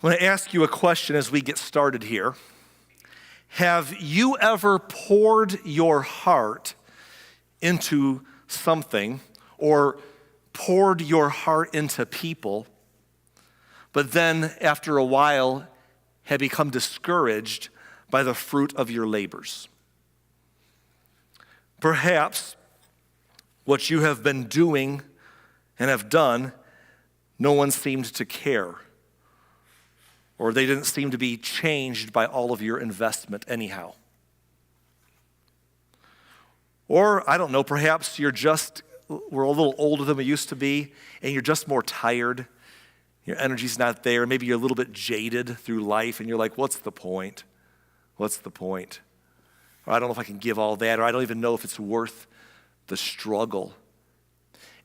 I want to ask you a question as we get started here. Have you ever poured your heart into something or poured your heart into people, but then after a while have become discouraged by the fruit of your labors? Perhaps what you have been doing and have done, no one seemed to care, or they didn't seem to be changed by all of your investment anyhow. Or, I don't know, perhaps we're a little older than we used to be, and you're just more tired. Your energy's not there. Maybe you're a little bit jaded through life, and you're like, what's the point? What's the point? Or I don't know if I can give all that, or I don't even know if it's worth the struggle.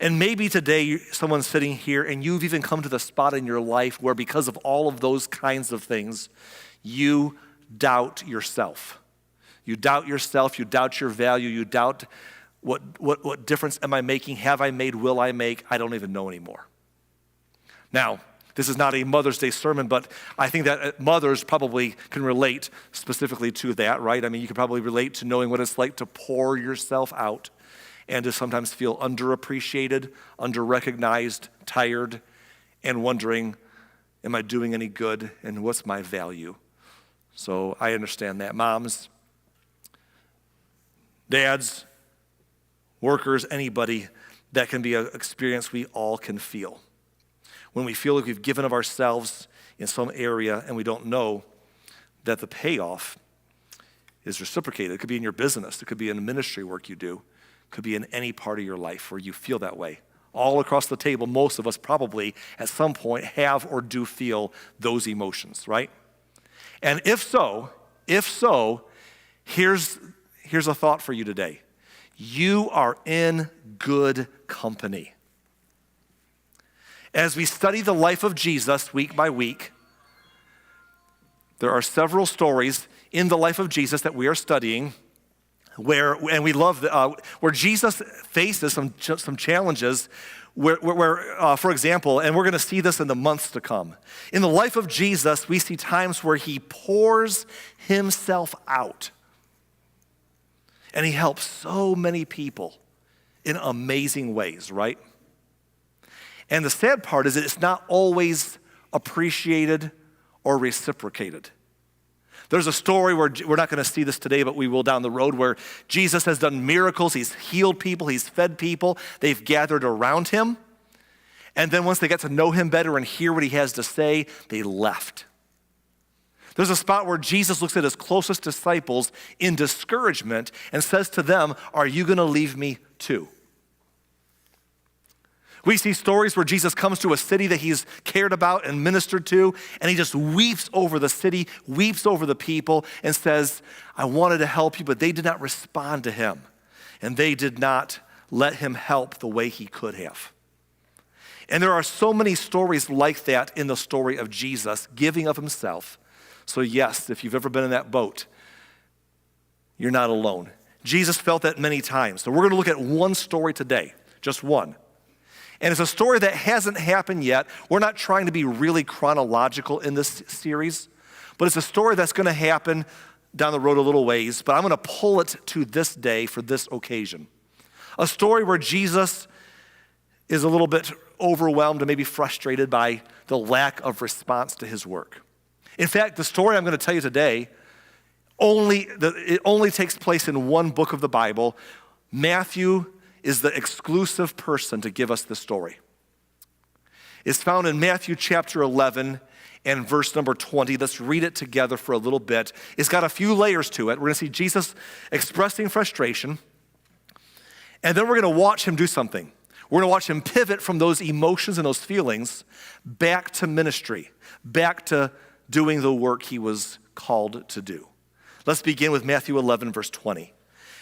And maybe today someone's sitting here and you've even come to the spot in your life where because of all of those kinds of things, you doubt yourself. You doubt yourself, you doubt your value, you doubt what difference am I making, have I made, will I make, I don't even know anymore. Now, this is not a Mother's Day sermon, but I think that mothers probably can relate specifically to that, right? I mean, you can probably relate to knowing what it's like to pour yourself out and to sometimes feel underappreciated, underrecognized, tired, and wondering, am I doing any good, and what's my value? So I understand that. Moms, dads, workers, anybody, that can be an experience we all can feel. When we feel like we've given of ourselves in some area and we don't know that the payoff is reciprocated. It could be in your business. It could be in the ministry work you do. It could be in any part of your life where you feel that way. All across the table, most of us probably at some point have or do feel those emotions, right? And if so, here's a thought for you today. You are in good company. As we study the life of Jesus week by week, there are several stories in the life of Jesus that we are studying where Jesus faces some challenges where, for example, and we're going to see this in the months to come. In the life of Jesus, we see times where he pours himself out. And he helps so many people in amazing ways, right? And the sad part is that it's not always appreciated or reciprocated. There's a story where we're not going to see this today, but we will down the road, where Jesus has done miracles. He's healed people. He's fed people. They've gathered around him. And then once they get to know him better and hear what he has to say, they left. There's a spot where Jesus looks at his closest disciples in discouragement and says to them, "Are you going to leave me too?" We see stories where Jesus comes to a city that he's cared about and ministered to, and he just weeps over the city, weeps over the people, and says, "I wanted to help you," but they did not respond to him, and they did not let him help the way he could have. And there are so many stories like that in the story of Jesus giving of himself. So yes, if you've ever been in that boat, you're not alone. Jesus felt that many times. So we're going to look at one story today, just one. And it's a story that hasn't happened yet. We're not trying to be really chronological in this series, but it's a story that's going to happen down the road a little ways, but I'm going to pull it to this day for this occasion. A story where Jesus is a little bit overwhelmed and maybe frustrated by the lack of response to his work. In fact, the story I'm going to tell you today, it only takes place in one book of the Bible. Matthew is the exclusive person to give us the story. It's found in Matthew chapter 11 and verse number 20. Let's read it together for a little bit. It's got a few layers to it. We're going to see Jesus expressing frustration, and then we're going to watch him do something. We're going to watch him pivot from those emotions and those feelings back to ministry, back to doing the work he was called to do. Let's begin with Matthew 11, verse 20.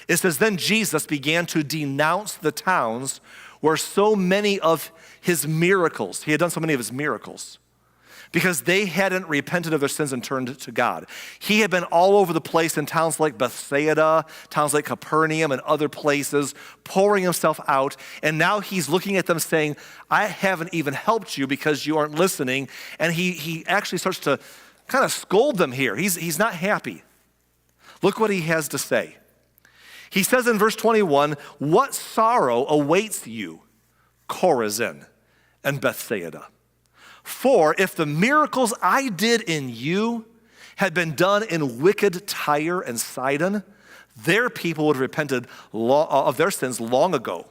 It says, "Then Jesus began to denounce the towns where so many of his miracles, he had done so many of his miracles, because they hadn't repented of their sins and turned to God. He had been all over the place in towns like Bethsaida, towns like Capernaum, and other places, pouring himself out. And now he's looking at them saying, I haven't even helped you because you aren't listening. And he actually starts to kind of scold them here. He's not happy. Look what he has to say. He says in verse 21, what sorrow awaits you, Chorazin and Bethsaida? For if the miracles I did in you had been done in wicked Tyre and Sidon, their people would have repented of their sins long ago,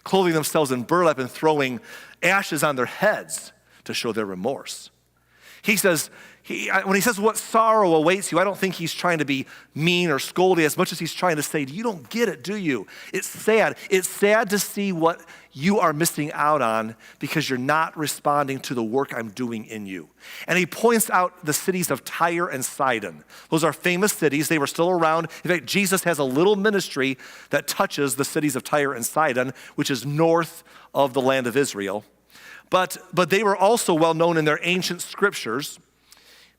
clothing themselves in burlap and throwing ashes on their heads to show their remorse. He says, when he says what sorrow awaits you, I don't think he's trying to be mean or scoldy as much as he's trying to say, you don't get it, do you? It's sad. It's sad to see what you are missing out on because you're not responding to the work I'm doing in you. And he points out the cities of Tyre and Sidon. Those are famous cities. They were still around. In fact, Jesus has a little ministry that touches the cities of Tyre and Sidon, which is north of the land of Israel. But they were also well known in their ancient scriptures.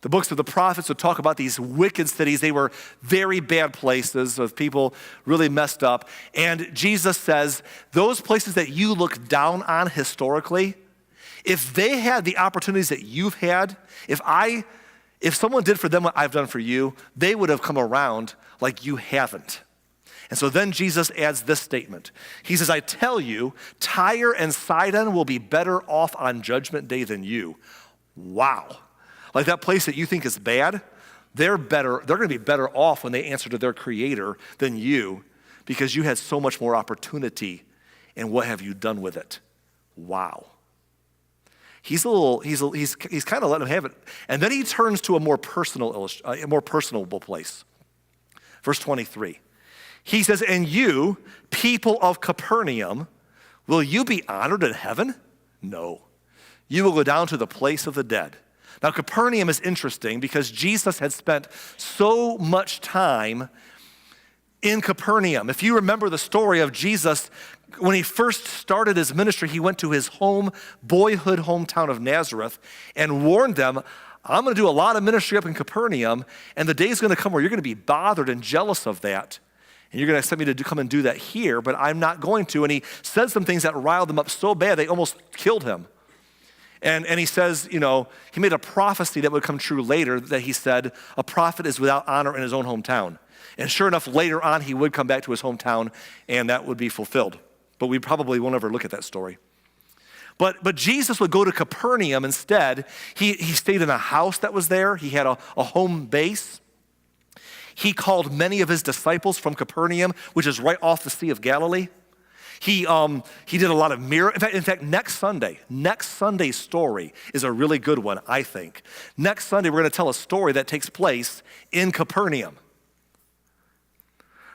The books of the prophets would talk about these wicked cities. They were very bad places with people really messed up. And Jesus says, those places that you look down on historically, if they had the opportunities that you've had, if someone did for them what I've done for you, they would have come around like you haven't. And so then Jesus adds this statement. He says, I tell you, Tyre and Sidon will be better off on judgment day than you. Wow. Like that place that you think is bad, they're going to be better off when they answer to their creator than you because you had so much more opportunity and what have you done with it? Wow. He's kind of letting them have it. And then he turns to a more personable place. Verse 23. He says, and you, people of Capernaum, will you be honored in heaven? No. You will go down to the place of the dead. Now, Capernaum is interesting because Jesus had spent so much time in Capernaum. If you remember the story of Jesus, when he first started his ministry, he went to his boyhood hometown of Nazareth and warned them, I'm going to do a lot of ministry up in Capernaum, and the day's going to come where you're going to be bothered and jealous of that. And you're going to send me to come and do that here, but I'm not going to. And he said some things that riled them up so bad, they almost killed him. And he says, he made a prophecy that would come true later that he said, a prophet is without honor in his own hometown. And sure enough, later on, he would come back to his hometown and that would be fulfilled. But we probably won't ever look at that story. But Jesus would go to Capernaum instead. He stayed in a house that was there. He had a home base. He called many of his disciples from Capernaum, which is right off the Sea of Galilee. He did a lot of miracles. In fact, next Sunday's story is a really good one, I think. Next Sunday, we're going to tell a story that takes place in Capernaum.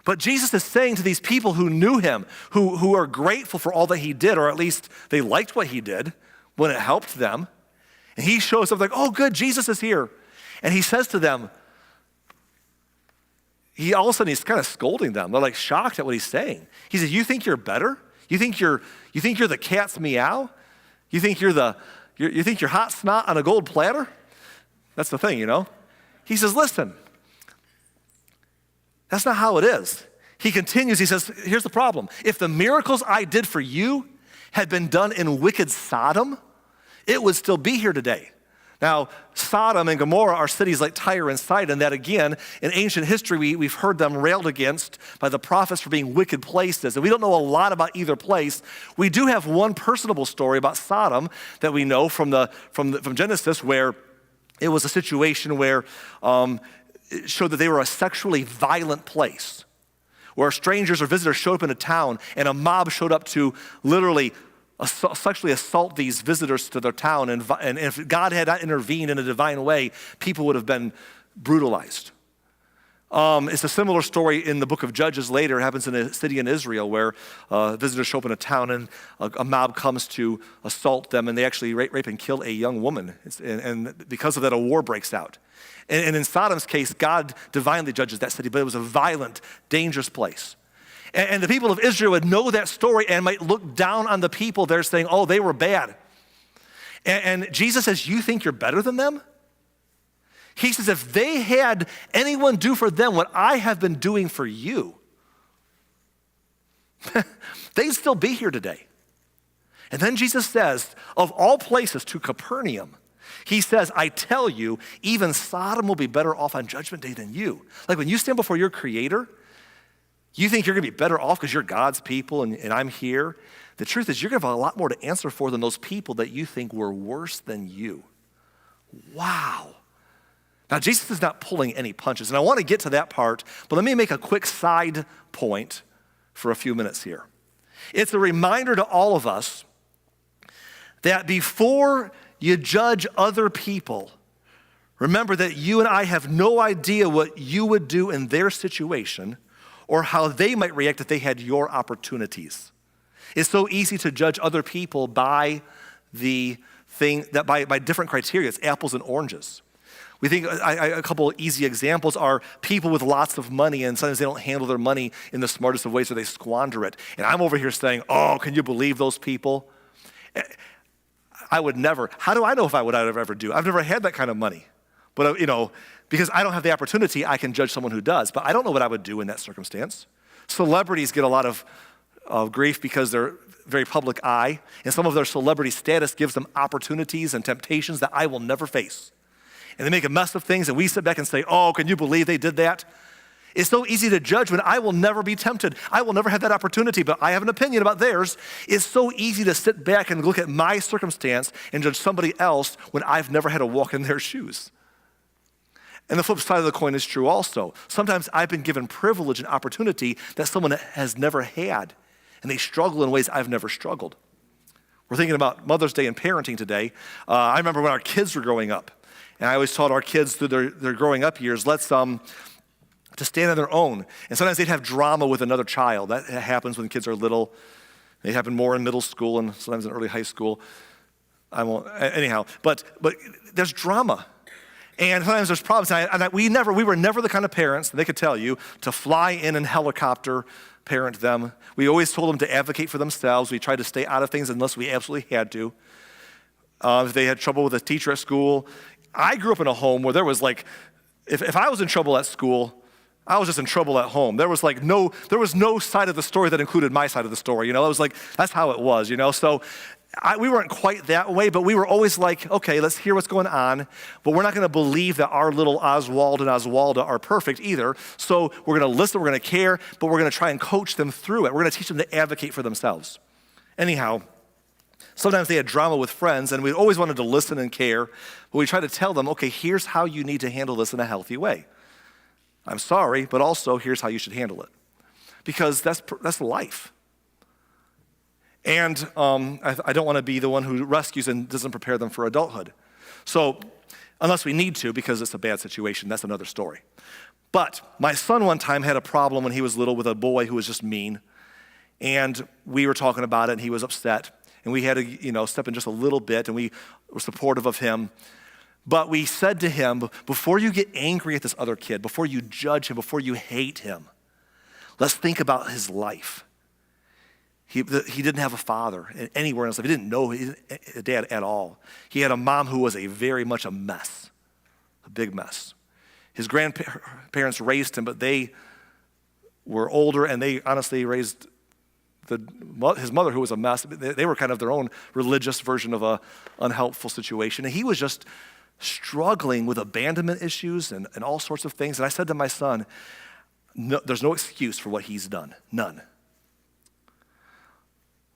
But Jesus is saying to these people who knew him, who are grateful for all that he did, or at least they liked what he did when it helped them. And he shows up like, oh, good, Jesus is here. And he says to them, all of a sudden he's kind of scolding them. They're like shocked at what he's saying. He says, you think you're better? You think you're the cat's meow? You think you're hot snot on a gold platter? That's the thing, He says, listen, that's not how it is. He continues, he says, here's the problem. If the miracles I did for you had been done in wicked Sodom, it would still be here today. Now, Sodom and Gomorrah are cities like Tyre and Sidon that, again, in ancient history, we've heard them railed against by the prophets for being wicked places. And we don't know a lot about either place. We do have one personable story about Sodom that we know from Genesis, where it was a situation where it showed that they were a sexually violent place, where strangers or visitors showed up in a town and a mob showed up to literally sexually assault these visitors to their town, and if God had not intervened in a divine way, people would have been brutalized. It's a similar story in the book of Judges later. It happens in a city in Israel where visitors show up in a town and a mob comes to assault them, and they actually rape and kill a young woman. And because of that, a war breaks out. And in Sodom's case, God divinely judges that city, but it was a violent, dangerous place. And the people of Israel would know that story and might look down on the people there saying, oh, they were bad. And Jesus says, you think you're better than them? He says, if they had anyone do for them what I have been doing for you, they'd still be here today. And then Jesus says, of all places, to Capernaum, he says, I tell you, even Sodom will be better off on Judgment Day than you. Like when you stand before your Creator, you think you're going to be better off because you're God's people and I'm here. The truth is you're going to have a lot more to answer for than those people that you think were worse than you. Wow. Now, Jesus is not pulling any punches, and I want to get to that part, but let me make a quick side point for a few minutes here. It's a reminder to all of us that before you judge other people, remember that you and I have no idea what you would do in their situation or how they might react if they had your opportunities. It's so easy to judge other people by the thing that by different criteria. It's apples and oranges. We think a couple of easy examples are people with lots of money, and sometimes they don't handle their money in the smartest of ways, or they squander it. And I'm over here saying, oh, can you believe those people? I would never. How do I know if I would ever do? I've never had that kind of money. But, because I don't have the opportunity, I can judge someone who does. But I don't know what I would do in that circumstance. Celebrities get a lot of grief because they're very public eye, and some of their celebrity status gives them opportunities and temptations that I will never face. And they make a mess of things, and we sit back and say, oh, can you believe they did that? It's so easy to judge when I will never be tempted. I will never have that opportunity, but I have an opinion about theirs. It's so easy to sit back and look at my circumstance and judge somebody else when I've never had to walk in their shoes. And the flip side of the coin is true also. Sometimes I've been given privilege and opportunity that someone has never had, and they struggle in ways I've never struggled. We're thinking about Mother's Day and parenting today. I remember when our kids were growing up, and I always taught our kids through their growing up years, to stand on their own. And sometimes they'd have drama with another child. That happens when kids are little. They happen more in middle school and sometimes in early high school. Anyhow, but there's drama. And sometimes there's problems. We were never the kind of parents, and they could tell you, to fly in and helicopter parent them. We always told them to advocate for themselves. We tried to stay out of things unless we absolutely had to. If they had trouble with a teacher at school. I grew up in a home where there was if I was in trouble at school, I was just in trouble at home. There was no side of the story that included my side of the story. It was that's how it was. So we weren't quite that way, but we were always okay, let's hear what's going on, but we're not going to believe that our little Oswald and Oswalda are perfect either. So we're going to listen, we're going to care, but we're going to try and coach them through it. We're going to teach them to advocate for themselves. Anyhow, sometimes they had drama with friends, and we always wanted to listen and care, but we tried to tell them, okay, here's how you need to handle this in a healthy way. I'm sorry, but also here's how you should handle it. Because that's life. And I don't want to be the one who rescues and doesn't prepare them for adulthood. So, unless we need to, because it's a bad situation, that's another story. But my son one time had a problem when he was little with a boy who was just mean. And we were talking about it, and he was upset. And we had to, step in just a little bit, and we were supportive of him. But we said to him, before you get angry at this other kid, before you judge him, before you hate him, let's think about his life. He didn't have a father anywhere in his life. He didn't know a dad at all. He had a mom who was very much a mess, a big mess. His grandparents raised him, but they were older, and they honestly raised his mother, who was a mess. They were kind of their own religious version of a unhelpful situation. And he was just struggling with abandonment issues and all sorts of things. And I said to my son, no, there's no excuse for what he's done. None.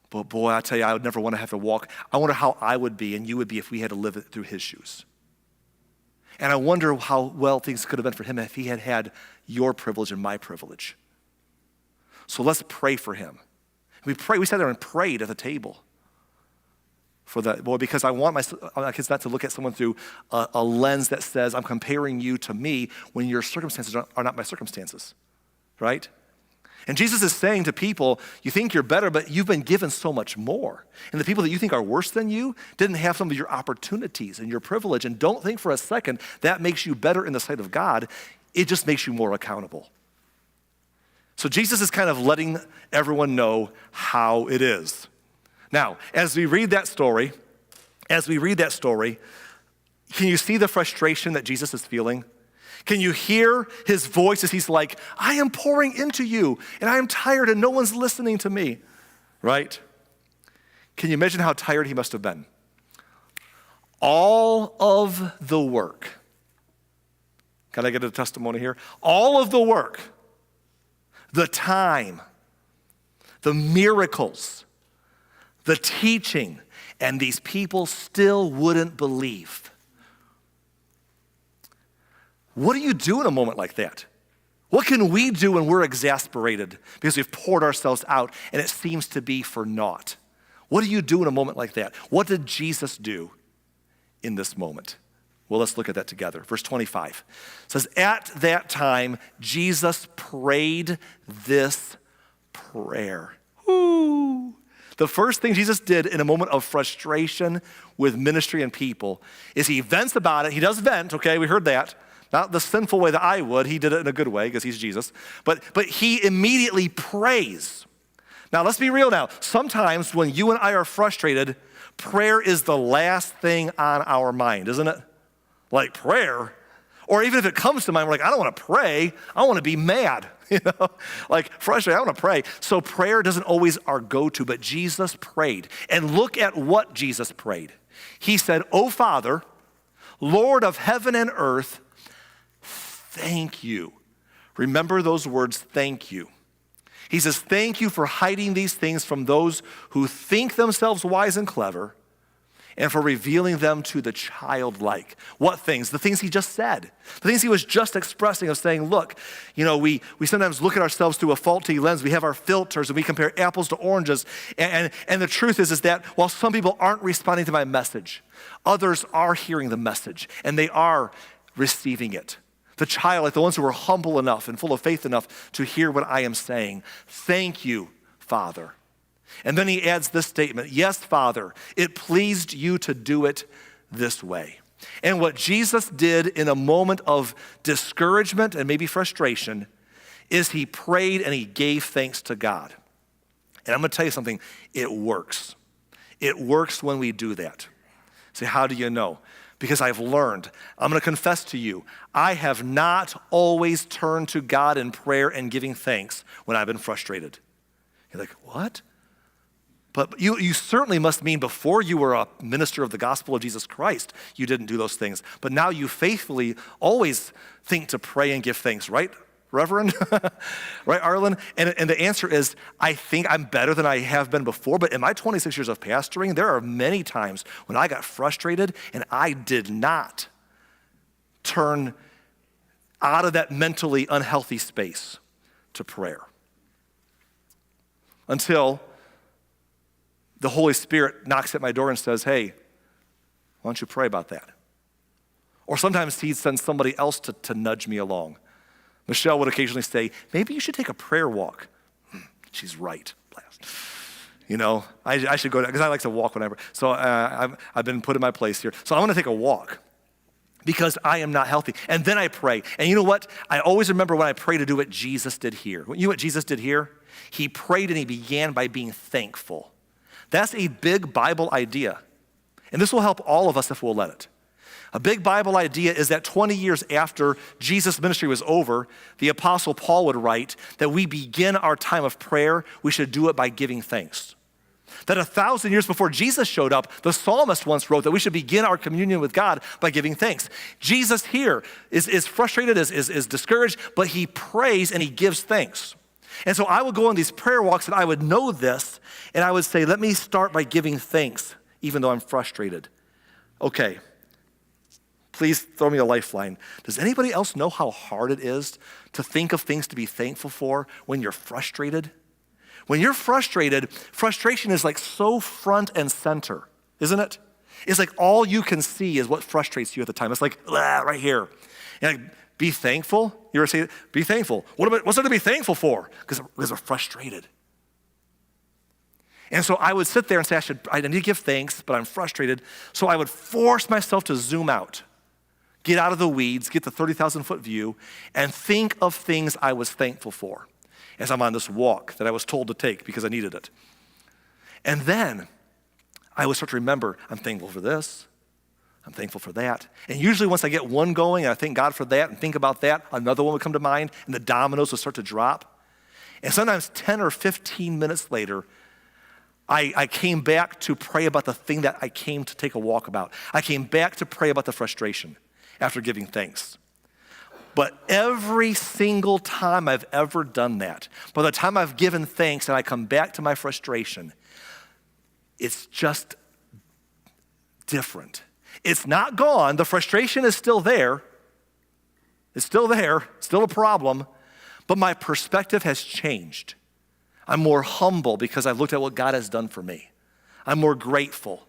But boy, I tell you, I would never want to have to walk. I wonder how I would be and you would be if we had to live it through his shoes. And I wonder how well things could have been for him if he had had your privilege and my privilege. So let's pray for him. We sat there and prayed at the table for that boy, because I want my kids not to look at someone through a lens that says, I'm comparing you to me when your circumstances are not my circumstances, right? And Jesus is saying to people, you think you're better, but you've been given so much more. And the people that you think are worse than you didn't have some of your opportunities and your privilege. And don't think for a second that makes you better in the sight of God. It just makes you more accountable. So Jesus is kind of letting everyone know how it is. Now, as we read that story, as we read that story, can you see the frustration that Jesus is feeling? Can you hear his voice as he's like, I am pouring into you, and I am tired, and no one's listening to me, right? Can you imagine how tired he must have been? All of the work. Can I get a testimony here? All of the work, the time, the miracles, the teaching, and these people still wouldn't believe. What do you do in a moment like that? What can we do when we're exasperated because we've poured ourselves out and it seems to be for naught? What do you do in a moment like that? What did Jesus do in this moment? Well, let's look at that together. Verse 25 says, at that time, Jesus prayed this prayer. Woo. The first thing Jesus did in a moment of frustration with ministry and people is he vents about it. He does vent, okay, we heard that. Not the sinful way that I would. He did it in a good way because he's Jesus. But he immediately prays. Now, let's be real now. Sometimes when you and I are frustrated, prayer is the last thing on our mind, isn't it? Like prayer. Or even if it comes to mind, we're like, I don't want to pray. I want to be mad. Like frustrated, I want to pray. So prayer doesn't always our go-to, but Jesus prayed. And look at what Jesus prayed. He said, "O Father, Lord of heaven and earth, thank you." Remember those words, thank you. He says, thank you for hiding these things from those who think themselves wise and clever, and for revealing them to the childlike. What things? The things he just said. The things he was just expressing of saying, look, we sometimes look at ourselves through a faulty lens. We have our filters and we compare apples to oranges. And the truth is that while some people aren't responding to my message, others are hearing the message and they are receiving it. The child, like the ones who are humble enough and full of faith enough to hear what I am saying. Thank you, Father. And then he adds this statement, yes, Father, it pleased you to do it this way. And what Jesus did in a moment of discouragement and maybe frustration is he prayed and he gave thanks to God. And I'm going to tell you something, it works. It works when we do that. Say, how do you know? Because I've learned, I'm going to confess to you, I have not always turned to God in prayer and giving thanks when I've been frustrated. You're like, what? But you certainly must mean before you were a minister of the gospel of Jesus Christ, you didn't do those things. But now you faithfully always think to pray and give thanks, right, Reverend? Right, Arlen? And the answer is, I think I'm better than I have been before, but in my 26 years of pastoring, there are many times when I got frustrated and I did not turn out of that mentally unhealthy space to prayer. Until the Holy Spirit knocks at my door and says, hey, why don't you pray about that? Or sometimes he'd send somebody else to nudge me along. Michelle would occasionally say, maybe you should take a prayer walk. She's right. I should go, because I like to walk whenever. So I've been put in my place here. So I want to take a walk because I am not healthy. And then I pray. And you know what? I always remember when I pray to do what Jesus did here. You know what Jesus did here? He prayed and he began by being thankful. That's a big Bible idea. And this will help all of us if we'll let it. A big Bible idea is that 20 years after Jesus' ministry was over, the Apostle Paul would write that we begin our time of prayer, we should do it by giving thanks. That 1,000 years before Jesus showed up, the psalmist once wrote that we should begin our communion with God by giving thanks. Jesus here is frustrated, is discouraged, but he prays and he gives thanks. And so I would go on these prayer walks and I would know this, and I would say, let me start by giving thanks, even though I'm frustrated. Okay. Please throw me a lifeline. Does anybody else know how hard it is to think of things to be thankful for when you're frustrated? When you're frustrated, frustration is like so front and center, isn't it? It's like all you can see is what frustrates you at the time. It's like, right here. And like, be thankful. You ever say, be thankful. What's there to be thankful for? Because we're frustrated. And so I would sit there and say, I need to give thanks, but I'm frustrated. So I would force myself to zoom out. Get out of the weeds, get the 30,000-foot view, and think of things I was thankful for as I'm on this walk that I was told to take because I needed it. And then I would start to remember, I'm thankful for this. I'm thankful for that. And usually once I get one going and I thank God for that and think about that, another one would come to mind and the dominoes would start to drop. And sometimes 10 or 15 minutes later, I came back to pray about the thing that I came to take a walk about. I came back to pray about the frustration after giving thanks. But every single time I've ever done that, by the time I've given thanks and I come back to my frustration, it's just different. It's not gone. The frustration is still there. It's still there, still a problem, but my perspective has changed. I'm more humble because I've looked at what God has done for me. I'm more grateful.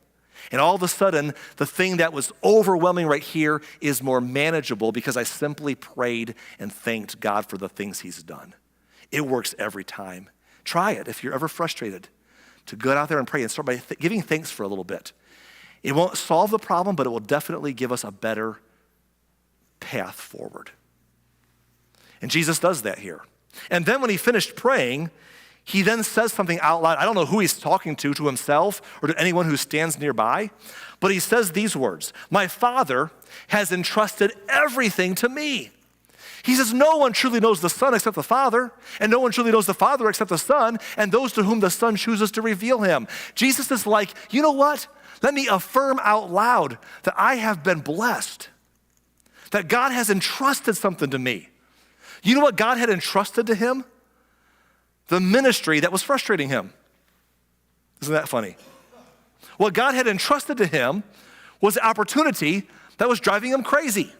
And all of a sudden, the thing that was overwhelming right here is more manageable because I simply prayed and thanked God for the things he's done. It works every time. Try it if you're ever frustrated, to go out there and pray and start by giving thanks for a little bit. It won't solve the problem, but it will definitely give us a better path forward. And Jesus does that here. And then when he finished praying, he then says something out loud. I don't know who he's talking to himself or to anyone who stands nearby, but he says these words, "My Father has entrusted everything to me." He says, no one truly knows the Son except the Father, and no one truly knows the Father except the Son, and those to whom the Son chooses to reveal him. Jesus is like, you know what? Let me affirm out loud that I have been blessed, that God has entrusted something to me. You know what God had entrusted to him? The ministry that was frustrating him. Isn't that funny? What God had entrusted to him was the opportunity that was driving him crazy.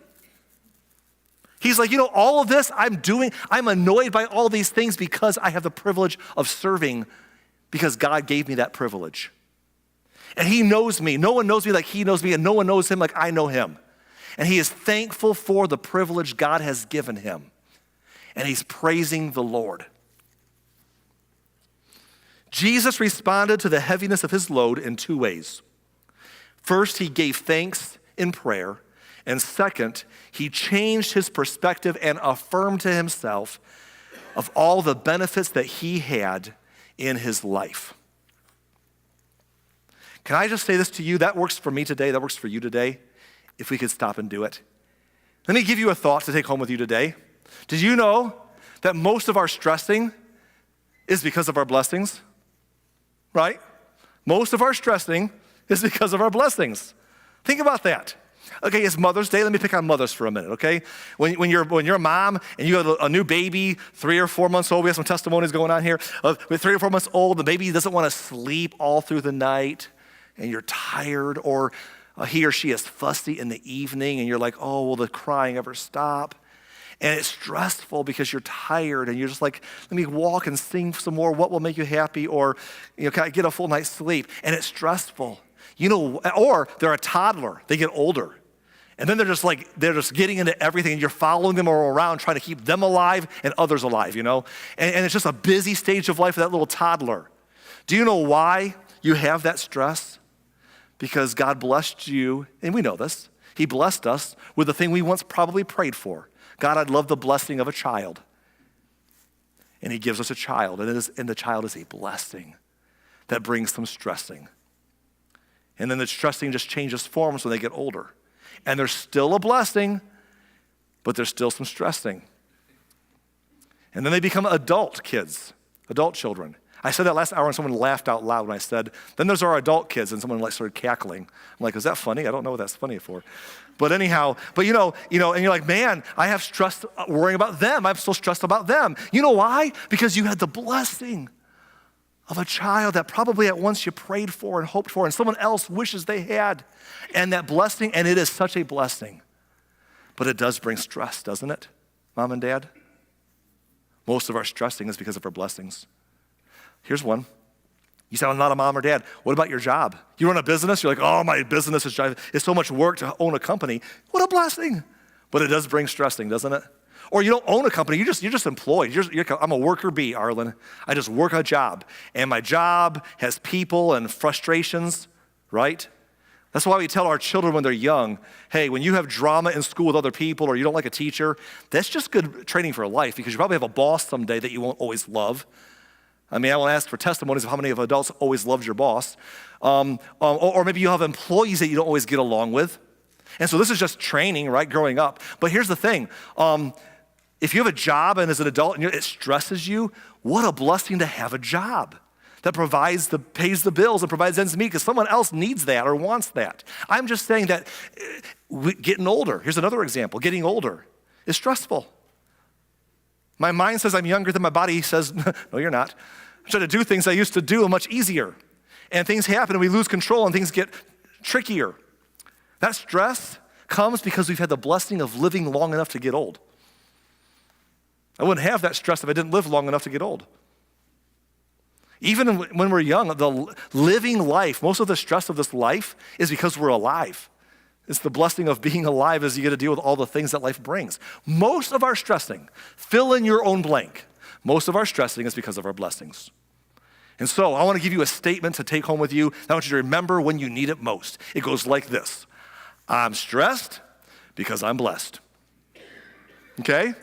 He's like, you know, all of this I'm annoyed by all these things because I have the privilege of serving because God gave me that privilege. And he knows me. No one knows me like he knows me, and no one knows him like I know him. And he is thankful for the privilege God has given him. And he's praising the Lord. Jesus responded to the heaviness of his load in two ways. First, he gave thanks in prayer. And second, he changed his perspective and affirmed to himself of all the benefits that he had in his life. Can I just say this to you? That works for me today. That works for you today. If we could stop and do it. Let me give you a thought to take home with you today. Did you know that most of our stressing is because of our blessings? Right? Most of our stressing is because of our blessings. Think about that. Okay, it's Mother's Day. Let me pick on mothers for a minute, okay? When you're a mom and you have a new baby, 3 or 4 months old, we have some testimonies going on here. With 3 or 4 months old, the baby doesn't want to sleep all through the night, and you're tired, or he or she is fussy in the evening, and you're like, oh, will the crying ever stop? And it's stressful because you're tired, and you're just like, let me walk and sing some more. What will make you happy? Or, can I get a full night's sleep? And it's stressful. Or they're a toddler. They get older. And then they're just getting into everything, and you're following them around trying to keep them alive and others alive, And it's just a busy stage of life for that little toddler. Do you know why you have that stress? Because God blessed you, and we know this. He blessed us with the thing we once probably prayed for. God, I'd love the blessing of a child. And he gives us a child, and the child is a blessing that brings some stressing. And then the stressing just changes forms when they get older. And there's still a blessing, but there's still some stressing. And then they become adult kids, adult children. I said that last hour and someone laughed out loud when I said, then there's our adult kids, and someone started cackling. I'm like, is that funny? I don't know what that's funny for. But anyhow, and you're like, man, I have stress worrying about them. I'm so stressed about them. You know why? Because you had the blessing of a child that probably at once you prayed for and hoped for, and someone else wishes they had. And that blessing, and it is such a blessing. But it does bring stress, doesn't it, Mom and Dad? Most of our stressing is because of our blessings. Here's one. You say, I'm not a mom or dad. What about your job? You run a business, you're like, oh, my business is so much work to own a company. What a blessing. But it does bring stressing, doesn't it? Or you don't own a company, you're just employed. I'm a worker bee, Arlen. I just work a job. And my job has people and frustrations, right? That's why we tell our children when they're young, hey, when you have drama in school with other people or you don't like a teacher, that's just good training for life because you probably have a boss someday that you won't always love. I mean, I will ask for testimonies of how many of adults always loved your boss. Or maybe you have employees that you don't always get along with. And so this is just training, right, growing up. But here's the thing. If you have a job and as an adult and it stresses you, what a blessing to have a job that pays the bills and provides ends meet because someone else needs that or wants that. I'm just saying that getting older, here's another example, getting older is stressful. My mind says I'm younger than my body says, no, you're not. I'm trying to do things I used to do much easier. And things happen and we lose control and things get trickier. That stress comes because we've had the blessing of living long enough to get old. I wouldn't have that stress if I didn't live long enough to get old. Even when we're young, the living life, most of the stress of this life is because we're alive. It's the blessing of being alive as you get to deal with all the things that life brings. Most of our stressing, fill in your own blank, most of our stressing is because of our blessings. And so I want to give you a statement to take home with you. I want you to remember when you need it most. It goes like this. I'm stressed because I'm blessed. Okay?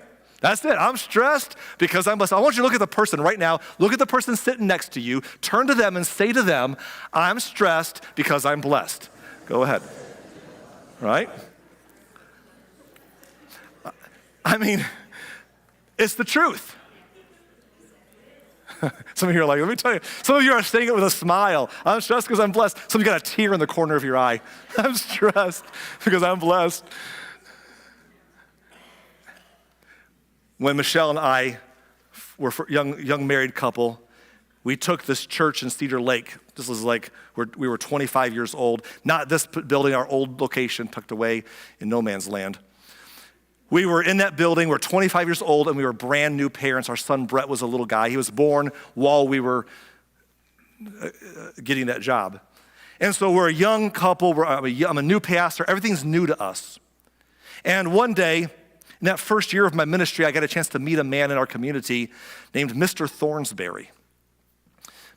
That's it. I'm stressed because I'm blessed. I want you to look at the person right now. Look at the person sitting next to you. Turn to them and say to them, I'm stressed because I'm blessed. Go ahead. Right? I mean, it's the truth. Some of you are like, let me tell you. Some of you are saying it with a smile. I'm stressed because I'm blessed. Some of you got a tear in the corner of your eye. I'm stressed because I'm blessed. When Michelle and I were a young married couple, we took this church in Cedar Lake. This was like, we were 25 years old. Not this building, our old location tucked away in no man's land. We were in that building, we're 25 years old, and we were brand new parents. Our son Brett was a little guy. He was born while we were getting that job. And so we're a young couple, I'm a new pastor, everything's new to us. And one day, in that first year of my ministry, I got a chance to meet a man in our community named Mr. Thornsberry.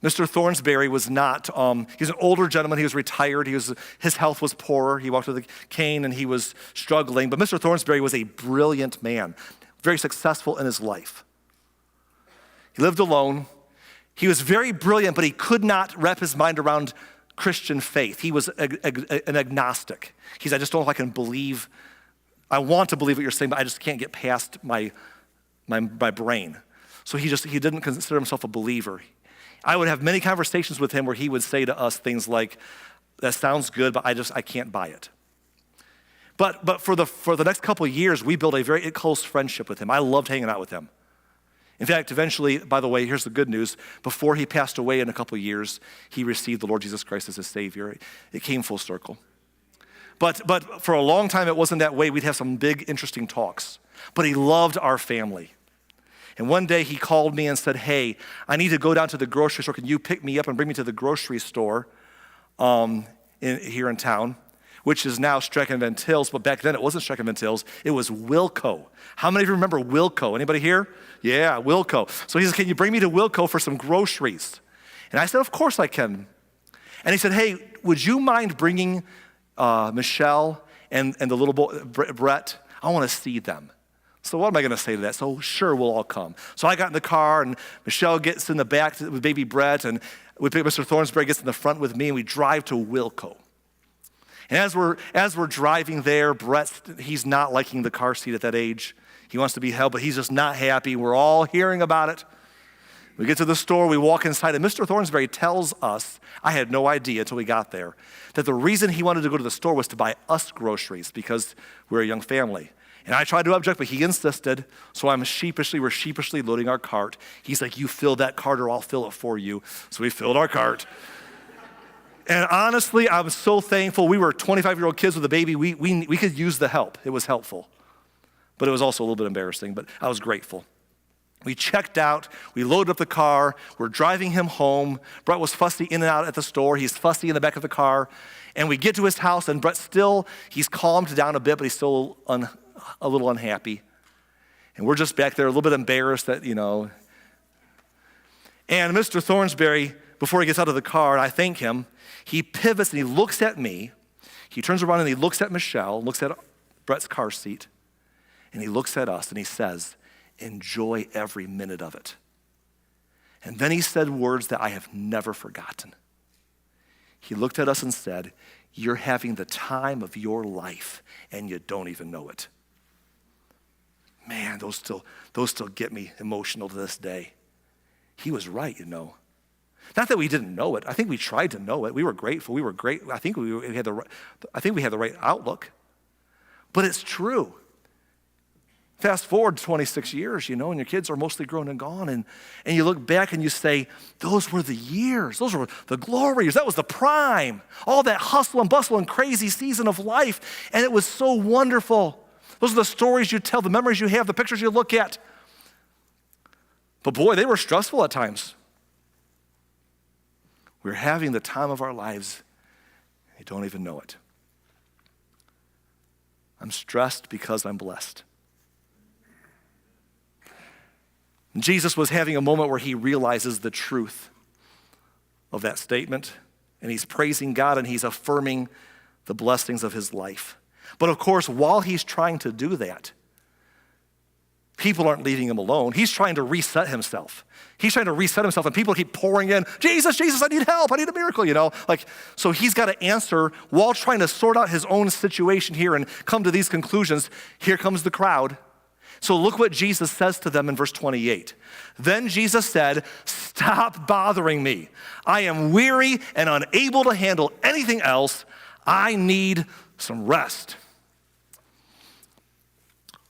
Mr. Thornsberry was not, he was an older gentleman, he was retired, his health was poor, he walked with a cane and he was struggling, but Mr. Thornsberry was a brilliant man, very successful in his life. He lived alone, he was very brilliant, but he could not wrap his mind around Christian faith. He was an agnostic. He said, I just don't know if I can believe, I want to believe what you're saying, but I just can't get past my brain. So he didn't consider himself a believer. I would have many conversations with him where he would say to us things like, that sounds good, but I can't buy it. But for the next couple of years, we built a very close friendship with him. I loved hanging out with him. In fact, eventually, by the way, here's the good news. Before he passed away in a couple of years, he received the Lord Jesus Christ as his Savior. It came full circle. But for a long time, it wasn't that way. We'd have some big, interesting talks. But he loved our family. And one day he called me and said, hey, I need to go down to the grocery store. Can you pick me up and bring me to the grocery store here in town, which is now Streck & Van Til's, but back then it wasn't Streck & Van Til's, it was Wilco. How many of you remember Wilco? Anybody here? Yeah, Wilco. So he said, can you bring me to Wilco for some groceries? And I said, of course I can. And he said, hey, would you mind bringing Michelle and the little boy, Brett? I want to see them. So what am I going to say to that? So sure, we'll all come. So I got in the car, and Michelle gets in the back with baby Brett, and Mr. Thornsberry gets in the front with me, and we drive to Wilco. And as we're driving there, he's not liking the car seat at that age. He wants to be held, but he's just not happy. We're all hearing about it. We get to the store, we walk inside, and Mr. Thornsberry tells us, I had no idea until we got there, that the reason he wanted to go to the store was to buy us groceries because we're a young family. And I tried to object, but he insisted, so we're sheepishly loading our cart. He's like, you fill that cart or I'll fill it for you. So we filled our cart. And honestly, I'm so thankful. We were 25-year-old kids with a baby. We could use the help. It was helpful. But it was also a little bit embarrassing, but I was grateful. We checked out, we loaded up the car, we're driving him home. Brett was fussy in and out at the store. He's fussy in the back of the car. And we get to his house, and Brett he's calmed down a bit, but he's still a little unhappy. And we're just back there a little bit embarrassed that, And Mr. Thornsberry, before he gets out of the car, and I thank him, he pivots and he looks at me. He turns around and he looks at Michelle, looks at Brett's car seat, and he looks at us and he says, enjoy every minute of it. And then he said words that I have never forgotten. He looked at us and said, you're having the time of your life and you don't even know it. Man, those still get me emotional to this day. He was right, you know. Not that we didn't know it. I think we tried to know it. We were grateful. We were great. I think we had the right outlook. But it's true. Fast forward 26 years, you know, and your kids are mostly grown and gone, and you look back and you say, those were the years. Those were the glory years. That was the prime. All that hustle and bustle and crazy season of life, and it was so wonderful. Those are the stories you tell, the memories you have, the pictures you look at. But boy, they were stressful at times. We're having the time of our lives. You don't even know it. I'm stressed because I'm blessed. Jesus was having a moment where he realizes the truth of that statement, and he's praising God and he's affirming the blessings of his life. But of course, while he's trying to do that, people aren't leaving him alone. He's trying to reset himself. And people keep pouring in, Jesus, I need help. I need a miracle, you know. So he's got to answer while trying to sort out his own situation here and come to these conclusions. Here comes the crowd. So look what Jesus says to them in verse 28. Then Jesus said, stop bothering me. I am weary and unable to handle anything else. I need some rest.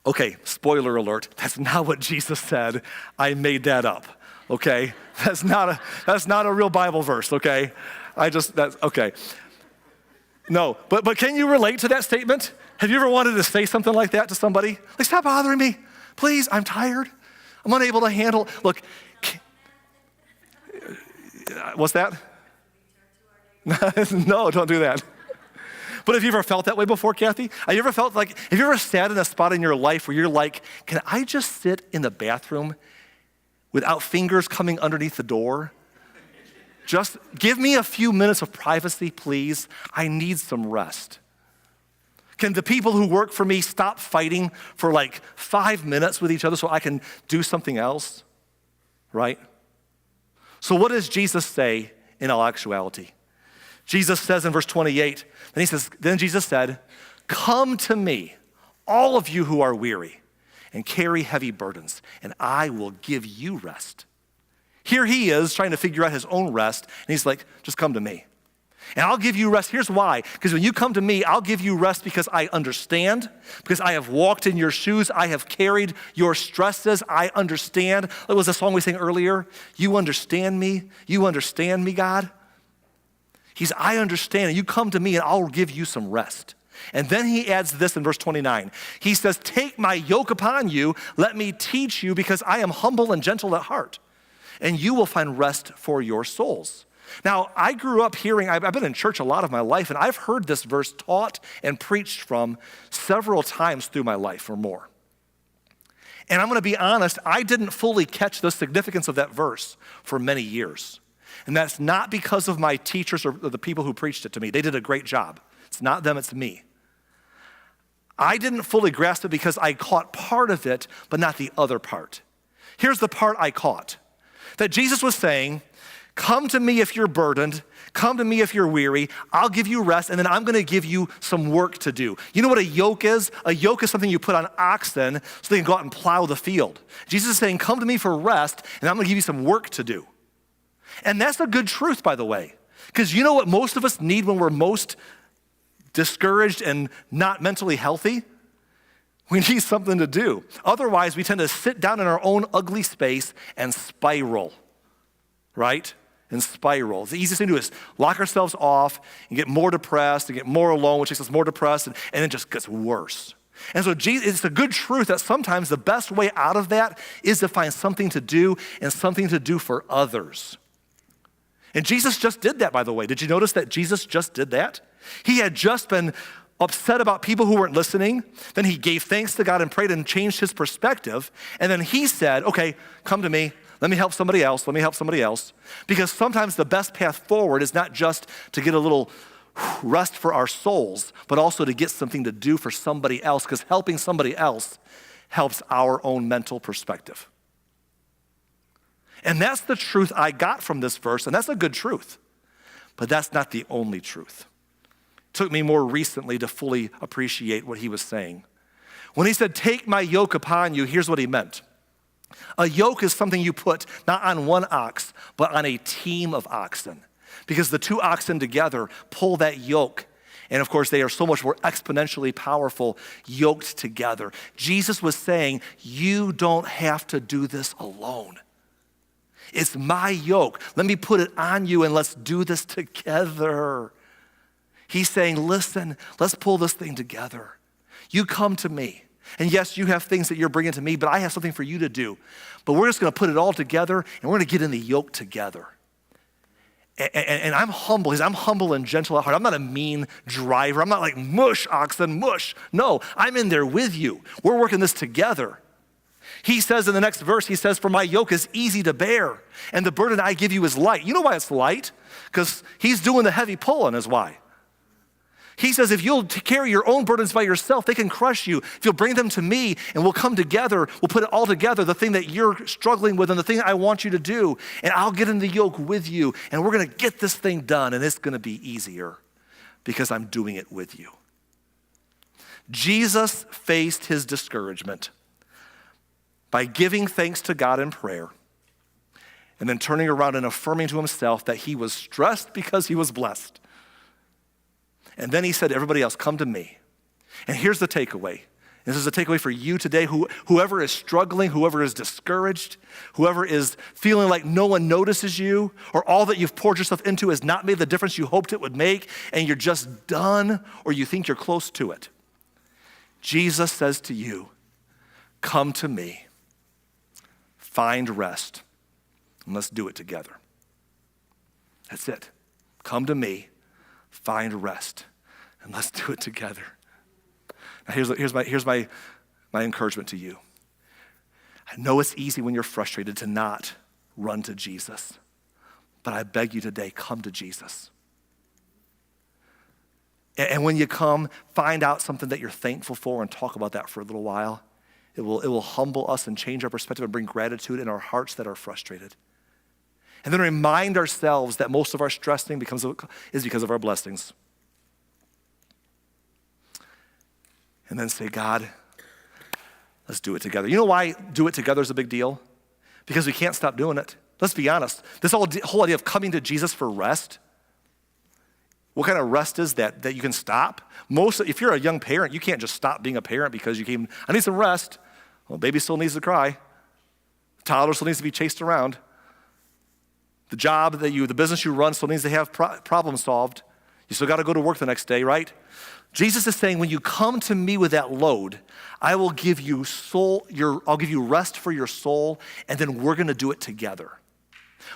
Okay, spoiler alert, that's not what Jesus said. I made that up, okay? That's not a real Bible verse, okay? Okay. No, but can you relate to that statement? Have you ever wanted to say something like that to somebody? Like, stop bothering me. Please, I'm tired. I'm unable to handle. Look, what's that? No, don't do that. But have you ever felt that way before, Kathy? Have you ever sat in a spot in your life where you're like, can I just sit in the bathroom without fingers coming underneath the door? Just give me a few minutes of privacy, please. I need some rest. Can the people who work for me stop fighting for like 5 minutes with each other so I can do something else? Right? So what does Jesus say in all actuality? Jesus says in verse 28, then Jesus said, come to me, all of you who are weary and carry heavy burdens, and I will give you rest. Here he is trying to figure out his own rest, and he's like, just come to me. And I'll give you rest. Here's why. Because when you come to me, I'll give you rest because I understand, because I have walked in your shoes. I have carried your stresses. I understand. It was a song we sang earlier. You understand me. You understand me, God. I understand. And you come to me and I'll give you some rest. And then he adds this in verse 29. He says, take my yoke upon you. Let me teach you because I am humble and gentle at heart. And you will find rest for your souls. Now, I grew up hearing, I've been in church a lot of my life, and I've heard this verse taught and preached from several times through my life or more. And I'm going to be honest, I didn't fully catch the significance of that verse for many years. And that's not because of my teachers or the people who preached it to me. They did a great job. It's not them, it's me. I didn't fully grasp it because I caught part of it, but not the other part. Here's the part I caught. That Jesus was saying, come to me if you're burdened. Come to me if you're weary. I'll give you rest, and then I'm going to give you some work to do. You know what a yoke is? A yoke is something you put on oxen so they can go out and plow the field. Jesus is saying, come to me for rest, and I'm going to give you some work to do. And that's a good truth, by the way, because you know what most of us need when we're most discouraged and not mentally healthy? We need something to do. Otherwise, we tend to sit down in our own ugly space and spiral, right? And spiral. The easiest thing to do is lock ourselves off and get more depressed and get more alone, which makes us more depressed, and it just gets worse. And so it's a good truth that sometimes the best way out of that is to find something to do and something to do for others. And Jesus just did that, by the way. Did you notice that Jesus just did that? He had just been upset about people who weren't listening. Then he gave thanks to God and prayed and changed his perspective. And then he said, okay, come to me. Let me help somebody else. Let me help somebody else. Because sometimes the best path forward is not just to get a little rest for our souls, but also to get something to do for somebody else, because helping somebody else helps our own mental perspective. And that's the truth I got from this verse, and that's a good truth. But that's not the only truth. It took me more recently to fully appreciate what he was saying. When he said, take my yoke upon you, here's what he meant. A yoke is something you put not on one ox, but on a team of oxen. Because the two oxen together pull that yoke. And of course, they are so much more exponentially powerful, yoked together. Jesus was saying, you don't have to do this alone. It's my yoke. Let me put it on you and let's do this together. He's saying, listen, let's pull this thing together. You come to me. And yes, you have things that you're bringing to me, but I have something for you to do. But we're just going to put it all together, and we're going to get in the yoke together. And I'm humble. I'm humble and gentle at heart. I'm not a mean driver. I'm not like, mush, oxen, mush. No, I'm in there with you. We're working this together. He says in the next verse, he says, for my yoke is easy to bear, and the burden I give you is light. You know why it's light? Because he's doing the heavy pulling is why. He says, if you'll carry your own burdens by yourself, they can crush you. If you'll bring them to me and we'll come together, we'll put it all together, the thing that you're struggling with and the thing I want you to do, and I'll get in the yoke with you, and we're going to get this thing done, and it's going to be easier because I'm doing it with you. Jesus faced his discouragement by giving thanks to God in prayer and then turning around and affirming to himself that he was stressed because he was blessed. And then he said, everybody else, come to me. And here's the takeaway. This is a takeaway for you today. Whoever is struggling, whoever is discouraged, whoever is feeling like no one notices you, or all that you've poured yourself into has not made the difference you hoped it would make, and you're just done, or you think you're close to it. Jesus says to you, come to me, find rest, and let's do it together. That's it. Come to me. Find rest, and let's do it together. Now here's my encouragement to you. I know it's easy when you're frustrated to not run to Jesus, but I beg you today, come to Jesus. And when you come, find out something that you're thankful for and talk about that for a little while. It will humble us and change our perspective and bring gratitude in our hearts that are frustrated. And then remind ourselves that most of our stressing is because of our blessings. And then say, God, let's do it together. You know why do it together is a big deal? Because we can't stop doing it. Let's be honest. This whole idea of coming to Jesus for rest, what kind of rest is that you can stop? If you're a young parent, you can't just stop being a parent because I need some rest. Well, baby still needs to cry. Toddler still needs to be chased around. The business you run still needs to have problems solved. You still got to go to work the next day, right? Jesus is saying, when you come to me with that load, I will give you I'll give you rest for your soul, and then we're going to do it together.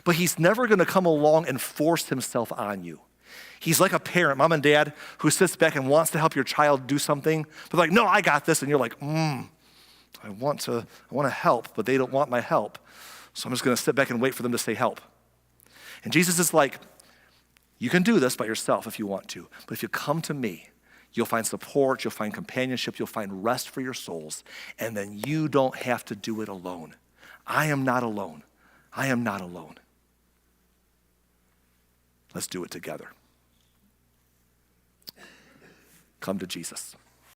But he's never going to come along and force himself on you. He's like a parent, mom and dad, who sits back and wants to help your child do something, but like, no, I got this, and you're like, I want to help, but they don't want my help, so I'm just going to sit back and wait for them to say help. And Jesus is like, you can do this by yourself if you want to, but if you come to me, you'll find support, you'll find companionship, you'll find rest for your souls, and then you don't have to do it alone. I am not alone. I am not alone. Let's do it together. Come to Jesus.